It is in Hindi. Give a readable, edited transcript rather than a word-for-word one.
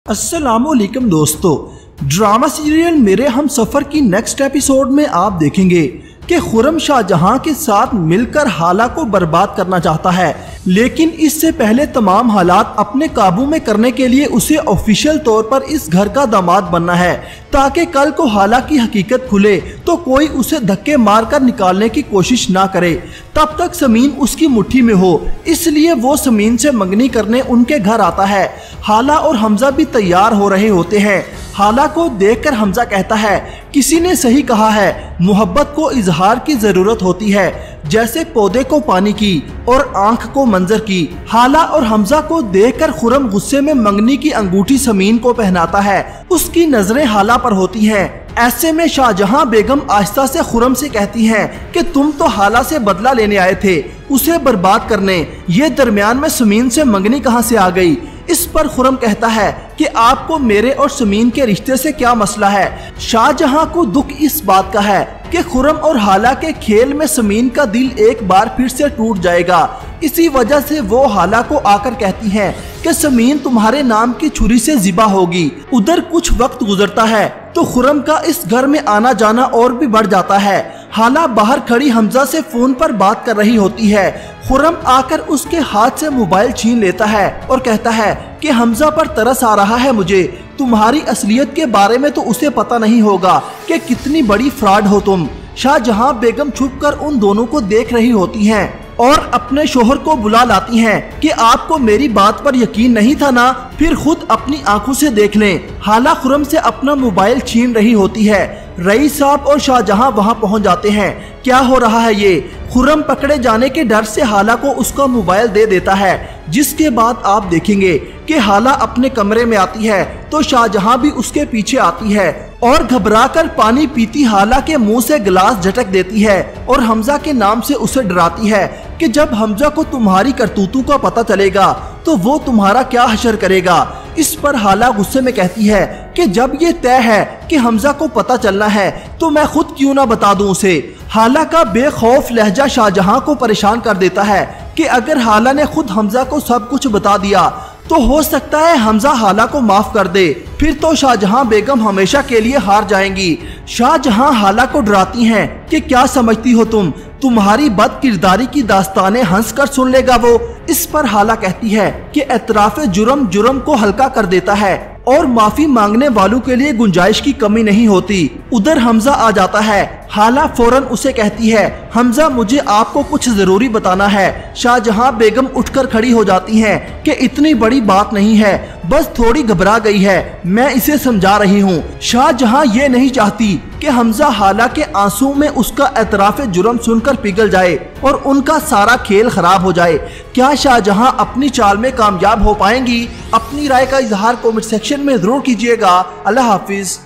अस्सलामुअलैकुम दोस्तों, ड्रामा सीरियल मेरे हम सफ़र की नेक्स्ट एपिसोड में आप देखेंगे कि खुर्रम शाहजहां के साथ मिलकर हाला को बर्बाद करना चाहता है, लेकिन इससे पहले तमाम हालात अपने काबू में करने के लिए उसे ऑफिशियल तौर पर इस घर का दामाद बनना है, ताकि कल को हाला की हकीकत खुले तो कोई उसे धक्के मारकर निकालने की कोशिश ना करे। तब तक समीन उसकी मुट्ठी में हो, इसलिए वो समीन से मंगनी करने उनके घर आता है। हाला और हमजा भी तैयार हो रहे होते हैं। हाला को देखकर हमजा कहता है, किसी ने सही कहा है, मोहब्बत को इजहार की जरूरत होती है, जैसे पौधे को पानी की और आंख को मंजर की। हाला और हमजा को देखकर खुर्रम गुस्से में मंगनी की अंगूठी समीन को पहनाता है। उसकी नजरें हाला पर होती हैं। ऐसे में शाहजहां बेगम आहिस्ता से खुर्रम से कहती हैं कि तुम तो हाला से बदला लेने आए थे, उसे बर्बाद करने, ये दरमियान में समीन से मंगनी कहां से आ गई। इस पर खुर्रम कहता है कि आपको मेरे और समीन के रिश्ते से क्या मसला है। शाहजहां को दुख इस बात का है कि खुर्रम और हाला के खेल में समीन का दिल एक बार फिर से टूट जाएगा। इसी वजह से वो हाला को आकर कहती हैं कि समीन तुम्हारे नाम की छुरी से ज़िबा होगी। उधर कुछ वक्त गुजरता है तो खुर्रम का इस घर में आना जाना और भी बढ़ जाता है। हाला बाहर खड़ी हमजा से फोन पर बात कर रही होती है। खुर्रम आकर उसके हाथ से मोबाइल छीन लेता है और कहता है कि हमजा पर तरस आ रहा है मुझे। तुम्हारी असलियत के बारे में तो उसे पता नहीं होगा कि कितनी बड़ी फ्रॉड हो तुम। शाहजहां बेगम छुपकर उन दोनों को देख रही होती हैं और अपने शोहर को बुला लाती हैं कि आपको मेरी बात पर यकीन नहीं था ना, फिर खुद अपनी आंखों से देख लें। हाला खुर्रम से अपना मोबाइल छीन रही होती है। रईस साहब और शाहजहां वहां पहुंच जाते हैं। क्या हो रहा है ये? खुर्रम पकड़े जाने के डर से हाला को उसका मोबाइल दे देता है, जिसके बाद आप देखेंगे कि हाला अपने कमरे में आती है तो शाहजहां भी उसके पीछे आती है और घबराकर पानी पीती हाला के मुंह से गिलास झटक देती है और हमजा के नाम से उसे डराती है कि जब हमजा को तुम्हारी करतूतों का पता चलेगा तो वो तुम्हारा क्या हशर करेगा। इस पर हाला गुस्से में कहती है कि जब ये तय है कि हमजा को पता चलना है तो मैं खुद क्यों ना बता दूं उसे। हाला का बेखौफ लहजा शाहजहां को परेशान कर देता है कि अगर हाला ने खुद हमजा को सब कुछ बता दिया तो हो सकता है हमजा हाला को माफ कर दे, फिर तो शाहजहां बेगम हमेशा के लिए हार जाएंगी। शाहजहां हाला को डराती हैं कि क्या समझती हो तुम, तुम्हारी बद किरदारी की दास्तानें हंस कर सुन लेगा वो। इस पर हाला कहती है कि एतराफ़े जुर्म को हल्का कर देता है और माफी मांगने वालों के लिए गुंजाइश की कमी नहीं होती। उधर हमजा आ जाता है। हाला फौरन उसे कहती है, हमजा मुझे आपको कुछ जरूरी बताना है। शाहजहां बेगम उठकर खड़ी हो जाती हैं कि इतनी बड़ी बात नहीं है, बस थोड़ी घबरा गई है, मैं इसे समझा रही हूँ। शाहजहां ये नहीं चाहती कि हमजा हाला के आंसू में उसका एतराफ़े जुर्म सुनकर पिघल जाए और उनका सारा खेल खराब हो जाए। क्या शाहजहां अपनी चाल में कामयाब हो पाएंगी? अपनी राय का इजहार कमेंट सेक्शन में जरूर कीजिएगा। अल्लाह हाफिज।